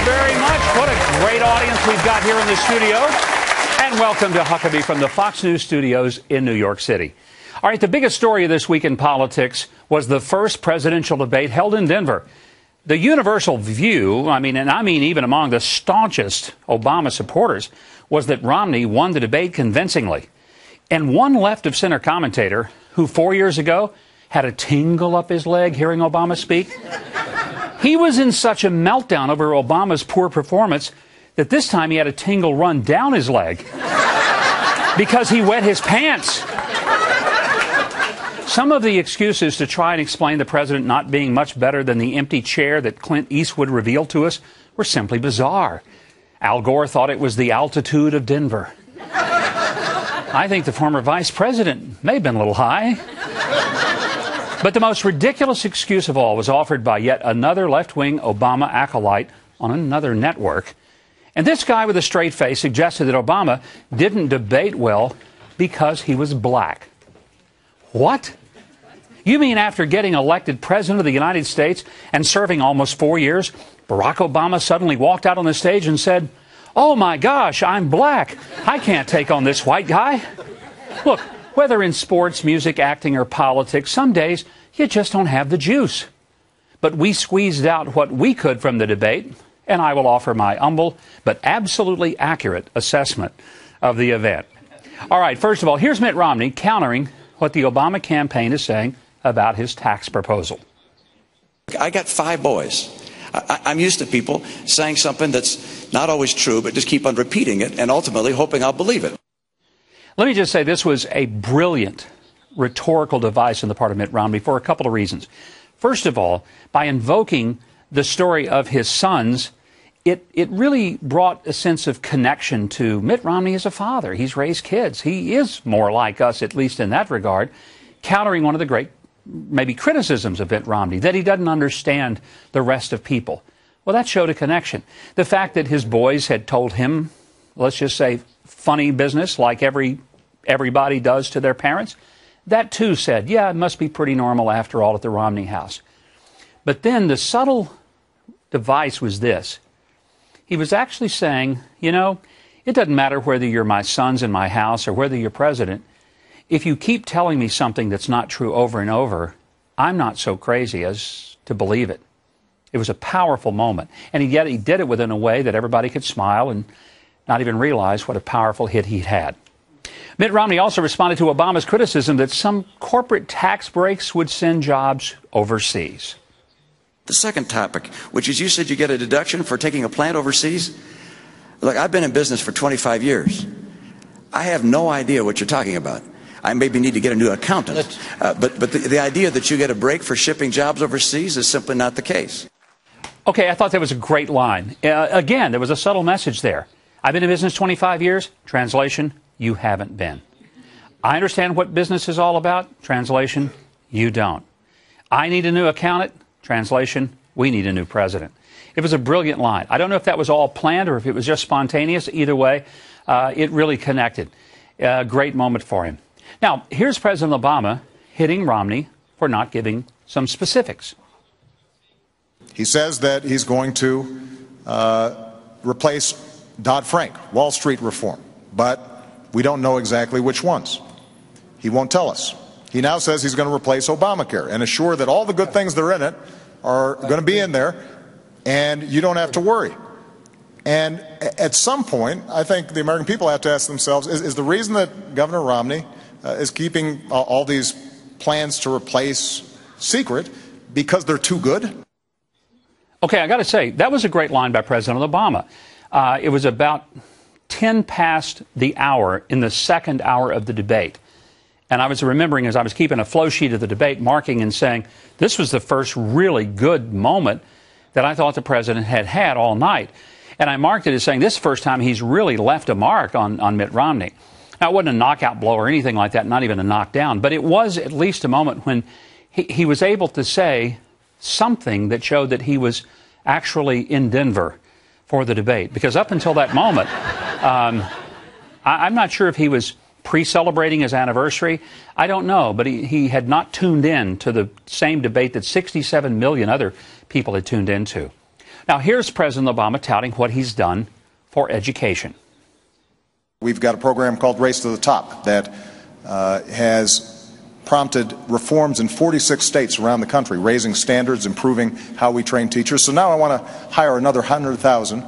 very much. What a great audience we've got here in the studio. And welcome to Huckabee from the Fox News studios in New York City. All right, the biggest story of this week in politics was the first presidential debate held in Denver. The universal view, I mean even among the staunchest Obama supporters, was that Romney won the debate convincingly. And one left-of-center commentator who 4 years ago had a tingle up his leg hearing Obama speak, he was in such a meltdown over Obama's poor performance that this time he had a tingle run down his leg because he wet his pants. Some of the excuses to try and explain the president not being much better than the empty chair that Clint Eastwood revealed to us were simply bizarre. Al Gore thought it was the altitude of Denver. I think the former vice president may have been a little high. But the most ridiculous excuse of all was offered by yet another left-wing Obama acolyte on another network. And this guy with a straight face suggested that Obama didn't debate well because he was black. What? You mean after getting elected president of the United States and serving almost 4 years, Barack Obama suddenly walked out on the stage and said, "Oh my gosh, I'm black. I can't take on this white guy"? Look, whether in sports, music, acting, or politics, some days you just don't have the juice. But we squeezed out what we could from the debate, and I will offer my humble but absolutely accurate assessment of the event. All right, first of all, here's Mitt Romney countering what the Obama campaign is saying about his tax proposal. I got 5 boys. I'm used to people saying something that's not always true, but just keep on repeating it and ultimately hoping I'll believe it. Let me just say this was a brilliant rhetorical device on the part of Mitt Romney for a couple of reasons. First of all, by invoking the story of his sons, it really brought a sense of connection to Mitt Romney as a father. He's raised kids. He is more like us, at least in that regard, countering one of the great maybe criticisms of Mitt Romney, that he doesn't understand the rest of people. Well, that showed a connection. The fact that his boys had told him, let's just say, funny business like everybody does to their parents, that too said, yeah, it must be pretty normal after all at the Romney house. But then the subtle device was this. He was actually saying, you know, it doesn't matter whether you're my sons in my house or whether you're president. If you keep telling me something that's not true over and over, I'm not so crazy as to believe it. It was a powerful moment. And yet he did it within a way that everybody could smile and not even realize what a powerful hit he'd had. Mitt Romney also responded to Obama's criticism that some corporate tax breaks would send jobs overseas. The second topic, which is you said you get a deduction for taking a plant overseas. Look, I've been in business for 25 years. I have no idea what you're talking about. I maybe need to get a new accountant. But the idea that you get a break for shipping jobs overseas is simply not the case. Okay, I thought that was a great line. Again, there was a subtle message there. I've been in business 25 years. Translation, you haven't been. I understand what business is all about. Translation, you don't. I need a new accountant. Translation, we need a new president. It was a brilliant line. I don't know if that was all planned or if it was just spontaneous. Either way, it really connected. A great moment for him. Now, here's President Obama hitting Romney for not giving some specifics. He says that he's going to replace Dodd-Frank, Wall Street reform, but we don't know exactly which ones. He won't tell us. He now says he's going to replace Obamacare and assure that all the good things that are in it are going to be in there and you don't have to worry. And at some point, I think the American people have to ask themselves, is the reason that Governor Romney is keeping all these plans to replace secret because they're too good? Okay, I got to say, that was a great line by President Obama. It was about 10 past the hour in the second hour of the debate. And I was remembering as I was keeping a flow sheet of the debate, marking and saying, this was the first really good moment that I thought the president had had all night. And I marked it as saying this is the first time he's really left a mark on Mitt Romney. Now, it wasn't a knockout blow or anything like that, not even a knockdown, but it was at least a moment when he was able to say something that showed that he was actually in Denver for the debate. Because up until that moment, I'm not sure if he was pre-celebrating his anniversary. I don't know, but he had not tuned in to the same debate that 67 million other people had tuned into. Now, here's President Obama touting what he's done for education. We've got a program called Race to the Top that has prompted reforms in 46 states around the country, raising standards, improving how we train teachers. So now I want to hire another 100,000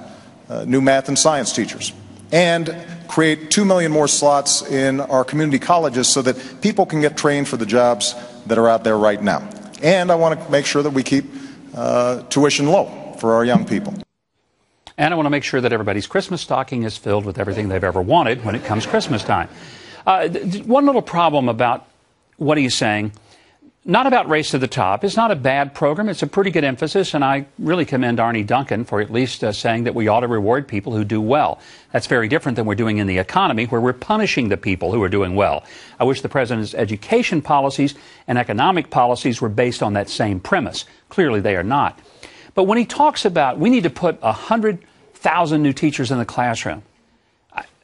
new math and science teachers and create 2 million more slots in our community colleges so that people can get trained for the jobs that are out there right now. And I want to make sure that we keep tuition low for our young people. And I want to make sure that everybody's Christmas stocking is filled with everything they've ever wanted when it comes Christmas time. One little problem about what he's saying, not about Race to the Top. It's not a bad program. It's a pretty good emphasis, and I really commend Arnie Duncan for at least saying that we ought to reward people who do well. That's very different than we're doing in the economy, where we're punishing the people who are doing well. I wish the president's education policies and economic policies were based on that same premise. Clearly they are not. But when he talks about we need to put 100,000 new teachers in the classroom,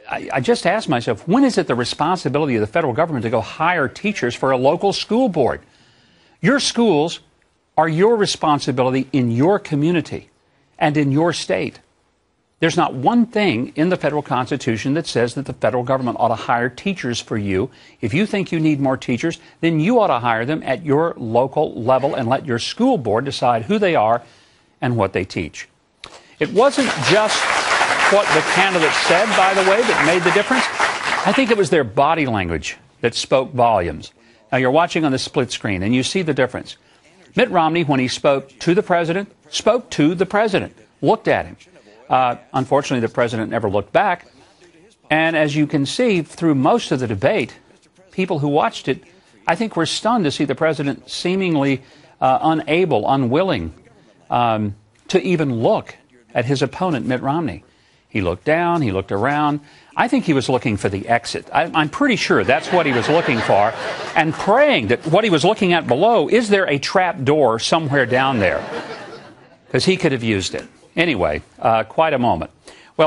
I just ask myself, when is it the responsibility of the federal government to go hire teachers for a local school board? Your schools are your responsibility in your community and in your state. There's not one thing in the federal Constitution that says that the federal government ought to hire teachers for you. If you think you need more teachers, then you ought to hire them at your local level and let your school board decide who they are and what they teach. It wasn't just what the candidates said, by the way, that made the difference. I think it was their body language that spoke volumes. Now, you're watching on the split screen, and you see the difference. Mitt Romney, when he spoke to the president, looked at him. Unfortunately, the president never looked back. And as you can see, through most of the debate, people who watched it, I think, were stunned to see the president seemingly unwilling to even look at his opponent, Mitt Romney. He looked down, he looked around. I think he was looking for the exit. I'm pretty sure that's what he was looking for, and praying that what he was looking at below, is there a trap door somewhere down there? Because he could have used it. Anyway, quite a moment.